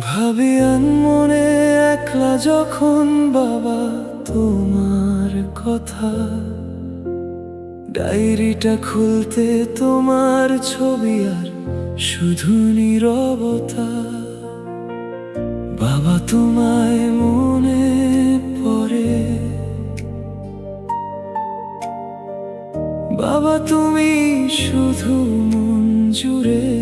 ভাবি আনমনে একলা যখন বাবা তোমার কথা, ডায়েরিটা খুলতে তোমার ছবি আর শুধু নীরবতা। বাবা তোমায় মনে পড়ে, বাবা তুমি শুধু মন জুড়ে।